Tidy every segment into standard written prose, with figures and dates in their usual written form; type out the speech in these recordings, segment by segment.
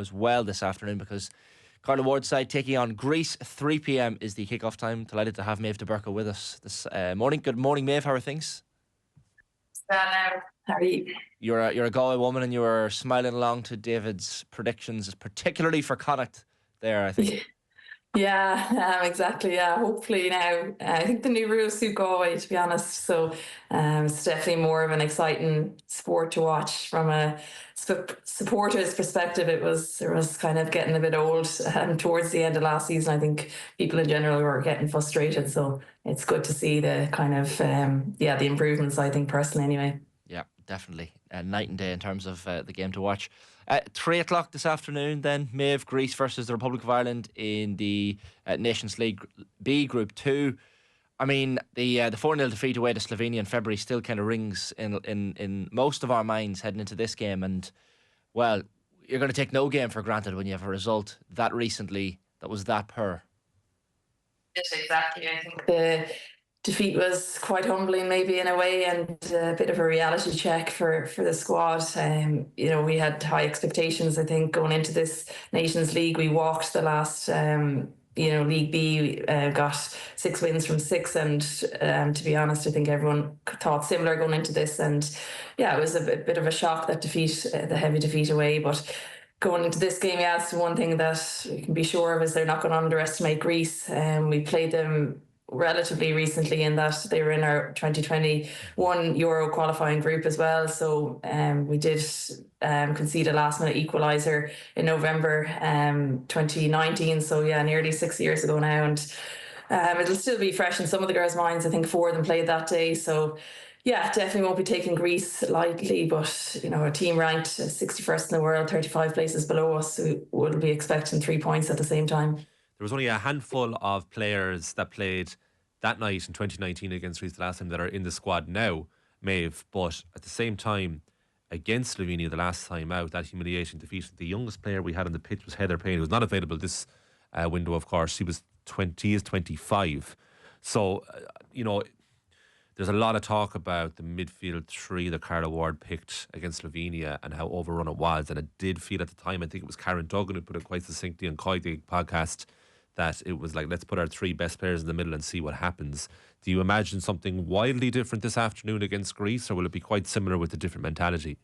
as well this afternoon, because Carla Ward's side taking on Greece. 3 p.m. is the kick-off time. Delighted to have Méabh De Búrca with us this morning. Good morning, Méabh. How are things? How are you? You're a Galway woman, and you were smiling along to David's predictions, particularly for Connacht there, I think. Yeah, exactly. Yeah, hopefully now. I think the new rules suit Galway, to be honest. So it's definitely more of an exciting sport to watch from a supporter's perspective. It was kind of getting a bit old towards the end of last season. I think people in general were getting frustrated. So it's good to see the kind of the improvements. I think personally, anyway. Yeah, definitely. Night and day in terms of the game to watch. 3 o'clock this afternoon then, Méabh, Greece versus the Republic of Ireland in the Nations League B Group 2. I mean, the 4-0 defeat away to Slovenia in February still kind of rings in most of our minds heading into this game. And, well, you're going to take no game for granted when you have a result that recently that was that poor. Yes, exactly. I think the defeat was quite humbling, maybe in a way, and a bit of a reality check for the squad. We had high expectations. I think going into this Nations League, we walked the last. League B, got 6 wins from 6, and to be honest, I think everyone thought similar going into this, and yeah, it was a bit of a shock, that defeat, the heavy defeat away, but going into this game, yeah, it's one thing that we can be sure of is they're not going to underestimate Greece. We played them relatively recently in that they were in our 2021 Euro qualifying group as well. So we did concede a last minute equaliser in November 2019. So yeah, nearly 6 years ago now. And it'll still be fresh in some of the girls' minds. I think 4 of them played that day. So yeah, definitely won't be taking Greece lightly, but a team ranked 61st in the world, 35 places below us, who would be expecting 3 points at the same time. There was only a handful of players that played that night in 2019 against Greece the last time that are in the squad now, Méabh, but at the same time, against Slovenia the last time out, that humiliating defeat, the youngest player we had on the pitch was Heather Payne, who was not available this window, of course. She is 25. So, there's a lot of talk about the midfield three that Clara Ward picked against Slovenia and how overrun it was. And it did feel at the time, I think it was Karen Duggan who put it quite succinctly on the podcast, that it was like, let's put our 3 best players in the middle and see what happens. Do you imagine something wildly different this afternoon against Greece, or will it be quite similar with a different mentality?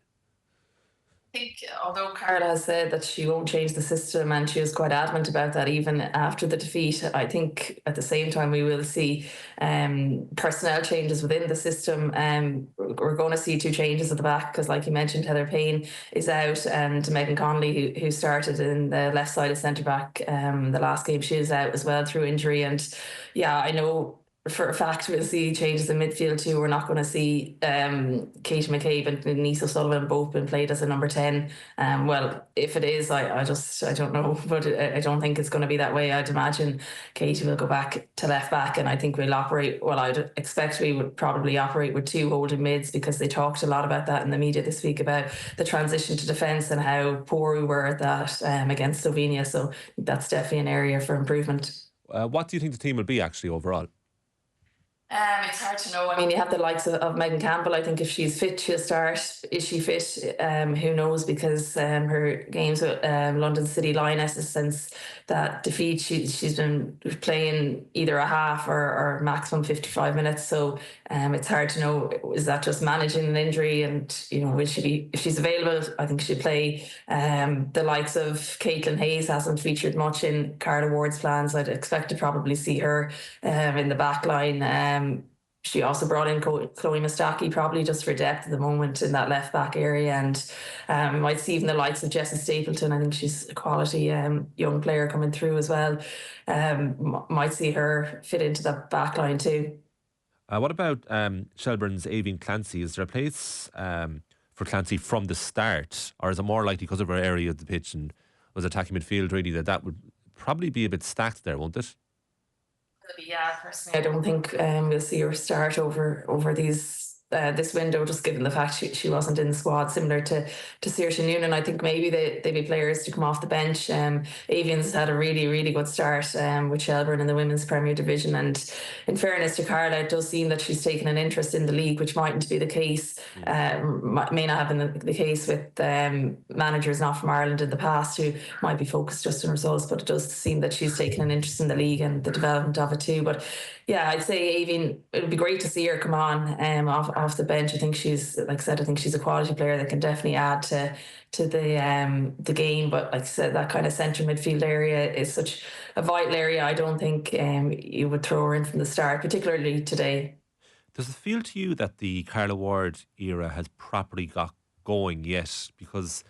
I think although Clara has said that she won't change the system, and she was quite adamant about that even after the defeat, I think at the same time we will see personnel changes within the system. We're going to see 2 changes at the back because, like you mentioned, Heather Payne is out, and Megan Connolly, who started in the left side of centre back the last game, she is out as well through injury. And yeah, I know for a fact we'll see changes in midfield too. We're not going to see Katie McCabe and Denise O'Sullivan both been played as a number 10. Well, if it is, I don't know, but I don't think it's going to be that way. I'd imagine Katie will go back to left back, and I think we'll operate, well, I'd expect we would probably operate with 2 holding mids, because they talked a lot about that in the media this week about the transition to defence and how poor we were at that against Slovenia. So that's definitely an area for improvement. What do you think the team will be actually overall? It's hard to know. I mean, you have the likes of Megan Campbell. I think if she's fit, she'll start. Is she fit? Who knows? Because her games with London City Lionesses since that defeat, she's been playing either a half or maximum 55 minutes. So it's hard to know. Is that just managing an injury? And will she be? If she's available, I think she'll play. The likes of Caitlin Hayes hasn't featured much in Carla Ward's plans. I'd expect to probably see her in the back line. She also brought in Chloe Mustaki, probably just for depth at the moment in that left back area, and might see even the likes of Jessie Stapleton. I think she's a quality young player coming through as well. Might see her fit into that back line too. What about Shelbourne's Aoibhinn Clancy? Is there a place for Clancy from the start, or is it more likely because of her area of the pitch and was attacking midfield really that would probably be a bit stacked there, won't it? Yeah, personally, I don't think we'll see her start over these this window, just given the fact she wasn't in the squad, similar to Saoirse Noonan. I think maybe they'd be players to come off the bench. Avian's had a really, really good start with Shelbourne in the Women's Premier Division. And in fairness to Carla, it does seem that she's taken an interest in the league, which mightn't be the case, may not have been the case with managers not from Ireland in the past who might be focused just on results. But it does seem that she's taken an interest in the league and the development of it too. But yeah, I'd say Avian, it would be great to see her come on off the bench. I think she's, like I said, I think she's a quality player that can definitely add to the game. But like I said, that kind of centre midfield area is such a vital area. I don't think you would throw her in from the start, particularly today. Does it feel to you that the Carla Ward era has properly got going yet? Because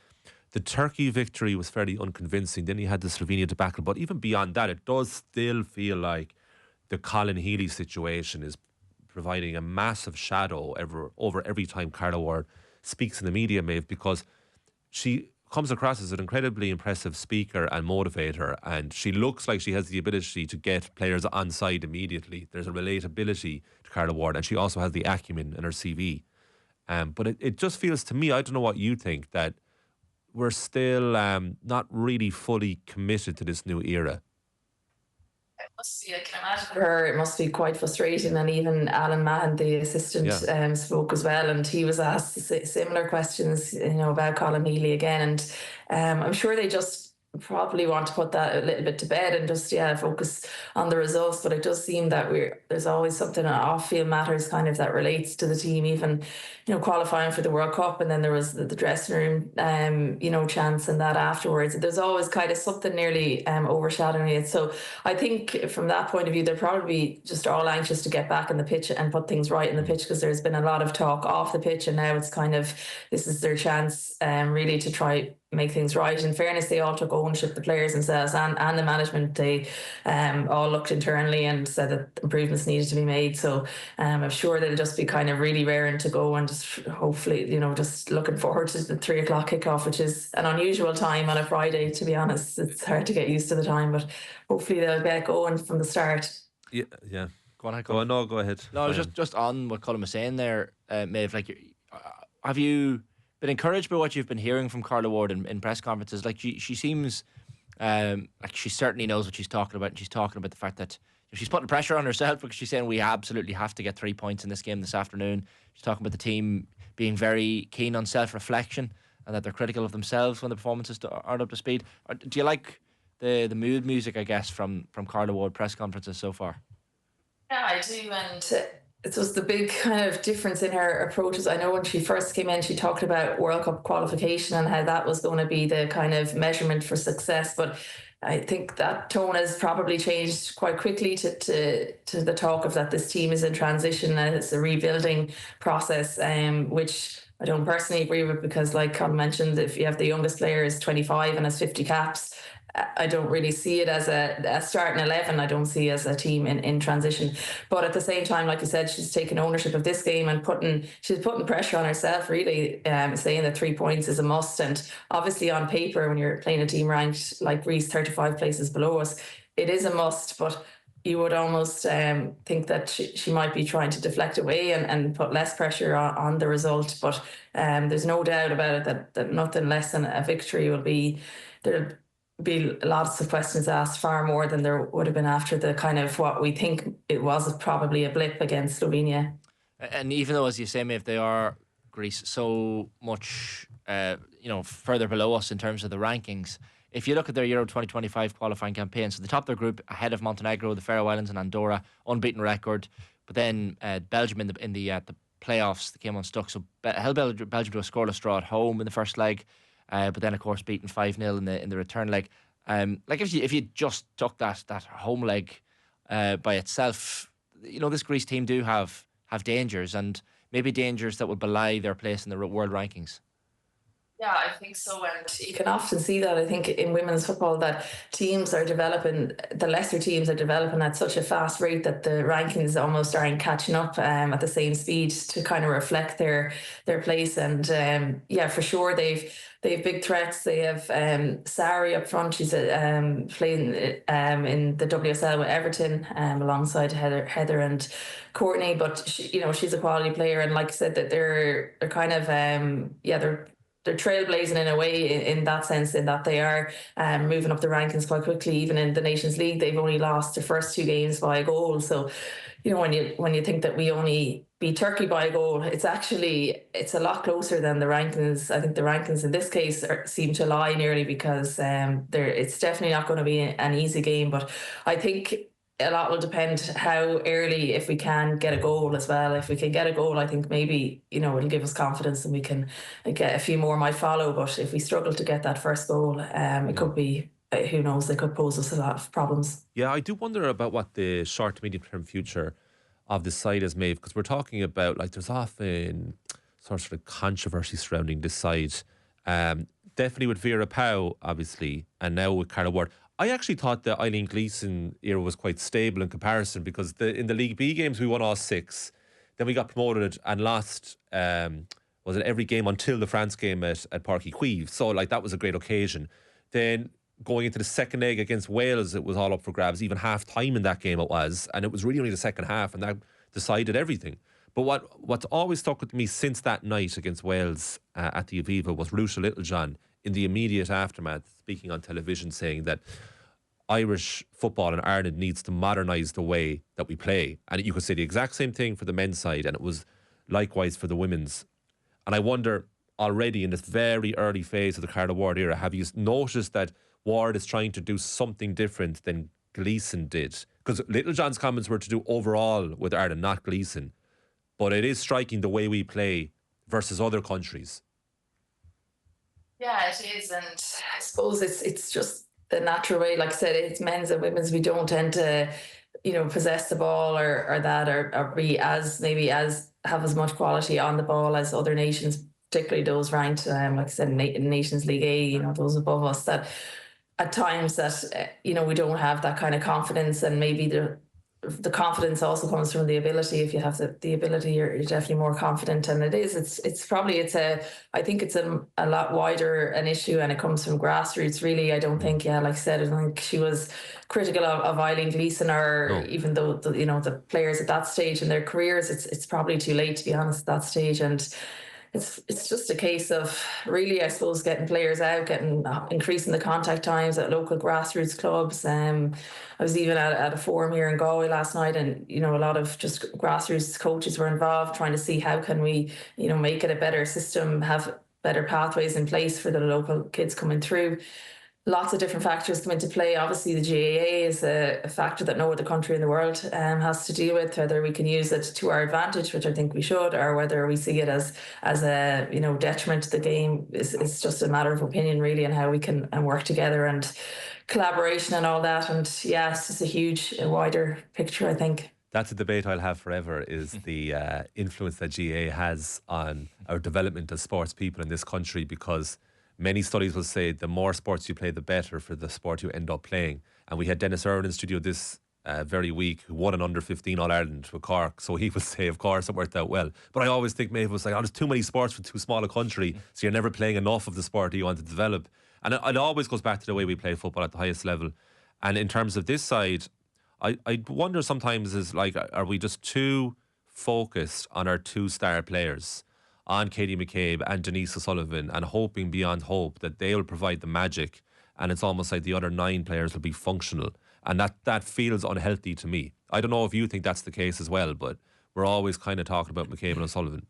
the Turkey victory was fairly unconvincing. Then you had the Slovenia debacle. But even beyond that, it does still feel like the Colin Healy situation is providing a massive shadow over every time Carla Ward speaks in the media, Maeve, because she comes across as an incredibly impressive speaker and motivator, and she looks like she has the ability to get players on side immediately. There's a relatability to Carla Ward, and she also has the acumen in her CV. But it just feels to me, I don't know what you think, that we're still not really fully committed to this new era. I can imagine for her it must be quite frustrating, and even Alan Mahan, the assistant, spoke as well, and he was asked similar questions, about Colin Healy again, and I'm sure they just probably want to put that a little bit to bed and just focus on the results. But it does seem that there's always something off-field matters kind of that relates to the team, even qualifying for the World Cup, and then there was the dressing room chance and that afterwards. There's always kind of something nearly overshadowing it. So I think from that point of view, they're probably just all anxious to get back in the pitch and put things right in the pitch, because there's been a lot of talk off the pitch, and now it's kind of, this is their chance really to try make things right. In fairness, they all took ownership, the players themselves and the management. They all looked internally and said that improvements needed to be made. So I'm sure they'll just be kind of really raring to go, and just hopefully, just looking forward to the 3 o'clock kickoff, which is an unusual time on a Friday, to be honest. It's hard to get used to the time, but hopefully they'll get going from the start. Yeah. Go on, go ahead. No, I was just on what Colm was saying there, Maeve. Like, have you been encouraged by what you've been hearing from Carla Ward in press conferences? Like, she seems like she certainly knows what she's talking about, and she's talking about the fact that she's putting pressure on herself, because she's saying we absolutely have to get 3 points in this game this afternoon. She's talking about the team being very keen on self-reflection, and that they're critical of themselves when the performances aren't up to speed. Do you like the mood music, I guess, from Carla Ward press conferences so far? Yeah, I do, and it was the big kind of difference in her approaches. I know when she first came in, she talked about World Cup qualification and how that was going to be the kind of measurement for success. But I think that tone has probably changed quite quickly to the talk of that this team is in transition and it's a rebuilding process, which I don't personally agree with, because like Colm mentioned, if you have the youngest player is 25 and has 50 caps, I don't really see it as a starting 11. I don't see it as a team in transition. But at the same time, like you said, she's taken ownership of this game and she's putting pressure on herself, really, saying that 3 points is a must. And obviously on paper, when you're playing a team ranked like Greece, 35 places below us, it is a must. But you would almost think that she might be trying to deflect away and put less pressure on the result. But there's no doubt about it that nothing less than a victory will be there. Be lots of questions asked, far more than there would have been after the kind of what we think it was probably a blip against Slovenia. And even though, as you say, Maeve, they are, Greece, so much further below us in terms of the rankings, if you look at their Euro 2025 qualifying campaign, so the top of their group ahead of Montenegro, the Faroe Islands and Andorra, unbeaten record, but then Belgium in the playoffs, they came unstuck, so held Belgium to a scoreless draw at home in the first leg. But then, of course, beaten 5-0 in the return leg. Like if you just took that home leg by itself, this Greece team do have dangers, and maybe dangers that would belie their place in the world rankings. Yeah, I think so. And you can often see that, I think, in women's football, that teams are developing, the lesser teams are developing at such a fast rate that the rankings almost aren't catching up at the same speed to kind of reflect their place. And yeah, for sure, they've big threats. They have Sari up front. She's playing in the WSL with Everton alongside Heather and Courtney. But she's a quality player, and like I said, that they're kind of they're trailblazing in a way in that sense, in that they are moving up the rankings quite quickly. Even in the Nations League, they've only lost the first 2 games by a goal. So, when you think that we only beat Turkey by a goal, it's a lot closer than the rankings. I think the rankings in this case seem to lie nearly, because it's definitely not going to be an easy game. But I think a lot will depend how early, if we can get a goal as well. If we can get a goal, I think maybe it'll give us confidence and we can get a few more might follow. But if we struggle to get that first goal, it could be, who knows, they could pose us a lot of problems. Yeah, I do wonder about what the short to medium term future of the side is, Maeve, because we're talking about, like, there's often sort of controversy surrounding this side. Definitely with Vera Pauw, obviously, and now with Clara Ward. I actually thought the Eileen Gleeson era was quite stable in comparison, because in the League B games we won all 6. Then we got promoted and lost, was it every game until the France game at Páirc Uí Chaoimh. So, like, that was a great occasion. Then going into the second leg against Wales, it was all up for grabs. Even half time in that game it was. And it was really only the second half, and that decided everything. But what's always stuck with me since that night against Wales at the Aviva was Ruta Littlejohn in the immediate aftermath, speaking on television, saying that Irish football in Ireland needs to modernise the way that we play. And you could say the exact same thing for the men's side, and it was likewise for the women's. And I wonder, already in this very early phase of the Clara Ward era, have you noticed that Ward is trying to do something different than Gleeson did? Because Littlejohn's comments were to do overall with Ireland, not Gleeson. But it is striking the way we play versus other countries. Yeah, it is. And I suppose it's just the natural way. Like I said, it's men's and women's. We don't tend to, possess the ball or be as have as much quality on the ball as other nations, particularly those ranked, like I said, in Nations League A, those above us, that at times that, we don't have that kind of confidence. And maybe the confidence also comes from the ability. If you have the ability, you're definitely more confident. And I think it's a lot wider an issue, and it comes from grassroots, really. I don't think, like I said, I don't think she was critical of Eileen Gleeson, or even though the players at that stage in their careers. It's probably too late, to be honest, at that stage. And it's just a case of, really, I suppose, getting players out, increasing the contact times at local grassroots clubs. I was even at a forum here in Galway last night, and a lot of just grassroots coaches were involved, trying to see how can we make it a better system, have better pathways in place for the local kids coming through. Lots of different factors come into play. Obviously, the GAA is a factor that no other country in the world has to deal with. Whether we can use it to our advantage, which I think we should, or whether we see it as a detriment to the game, is just a matter of opinion, really, and how we can work together and collaboration and all that. And yeah, it's just a wider picture, I think. That's a debate I'll have forever, is the influence that GAA has on our development as sports people in this country, because many studies will say the more sports you play, the better for the sport you end up playing. And we had Dennis Irwin in studio this very week, who won an under-15 All-Ireland with Cork. So he will say, of course, it worked out well. But I always think Maeve was like, there's too many sports for too small a country, so you're never playing enough of the sport that you want to develop. And it always goes back to the way we play football at the highest level. And in terms of this side, I wonder sometimes, is like, are we just too focused on our 2 star players, on Katie McCabe and Denise O'Sullivan, and hoping beyond hope that they will provide the magic, and it's almost like the other 9 players will be functional, and that feels unhealthy to me. I don't know if you think that's the case as well, but we're always kind of talking about McCabe and O'Sullivan.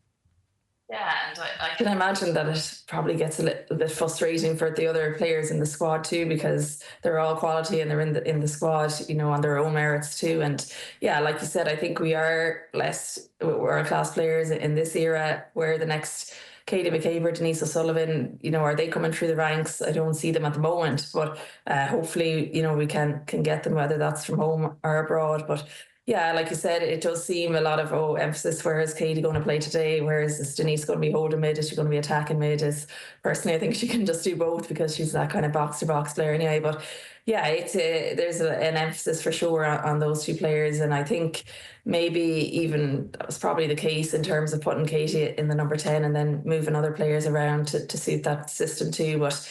Yeah, and I can imagine that it probably gets a little bit frustrating for the other players in the squad too, because they're all quality and they're in the squad, on their own merits too. And yeah, like you said, I think we are less world-class players in this era, where the next Katie McCabe or Denise O'Sullivan, are they coming through the ranks? I don't see them at the moment, but hopefully, we can get them, whether that's from home or abroad. But yeah, like you said, it does seem a lot of emphasis. Where is Katie going to play today? Where is Denise going to be holding mid? Is she going to be attacking mid? Is personally, I think she can just do both because she's that kind of box to box player anyway. But yeah, it's there's an emphasis for sure on those two players, and I think maybe even that was probably the case in terms of putting Katie in the number 10 and then moving other players around to suit that system too. But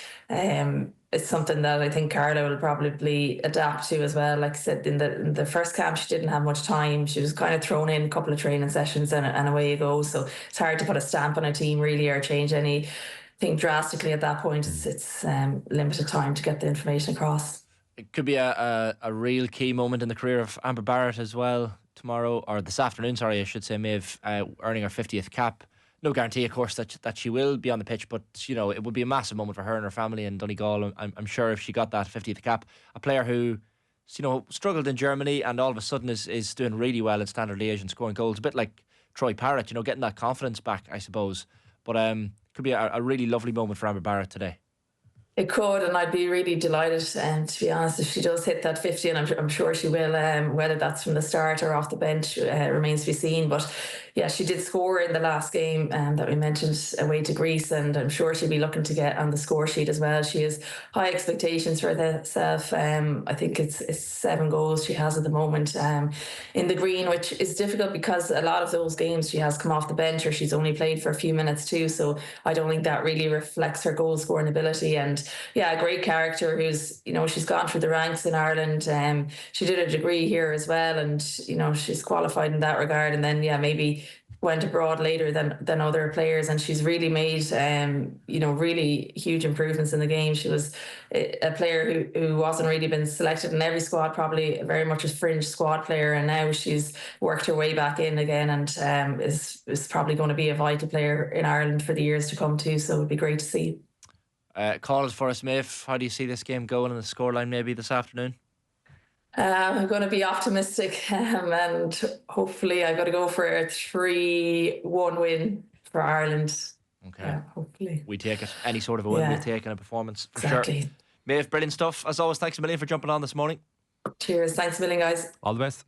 it's something that I think Carla will probably adapt to as well. Like I said, in the first camp, she didn't have much time. She was kind of thrown in a couple of training sessions and away you go. So it's hard to put a stamp on a team really or change anything drastically at that point. It's limited time to get the information across. It could be a real key moment in the career of Amber Barrett as well tomorrow, or this afternoon, sorry, I should say, Maeve, earning her 50th cap. No guarantee, of course, that she will be on the pitch, but it would be a massive moment for her and her family in Donegal. I'm sure if she got that 50th cap, a player who struggled in Germany and all of a sudden is doing really well in Standard Liège and scoring goals, a bit like Troy Parrott, getting that confidence back, I suppose. But could be a really lovely moment for Amber Barrett today. It could, and I'd be really delighted, to be honest, if she does hit that 50, and I'm sure she will. Whether that's from the start or off the bench remains to be seen. But yeah, she did score in the last game that we mentioned away to Greece, and I'm sure she'll be looking to get on the score sheet as well. She has high expectations for herself. I think it's 7 goals she has at the moment in the green, which is difficult because a lot of those games she has come off the bench or she's only played for a few minutes too. So I don't think that really reflects her goal scoring ability. And yeah, a great character who's, she's gone through the ranks in Ireland. She did a degree here as well, and she's qualified in that regard. And then maybe went abroad later than other players, and she's really made really huge improvements in the game. She was a player who wasn't really been selected in every squad, probably very much a fringe squad player, and now she's worked her way back in again, and is probably going to be a vital player in Ireland for the years to come too. So it'd be great to see. Call it for us, Maeve. How do you see this game going in the scoreline maybe this afternoon? I'm going to be optimistic, and hopefully I got to go for a 3-1 win for Ireland. Okay. Hopefully. We take it. Any sort of a win we'll take in a performance, for exactly. Sure. Maeve, brilliant stuff. As always, thanks a million for jumping on this morning. Cheers. Thanks a million, guys. All the best.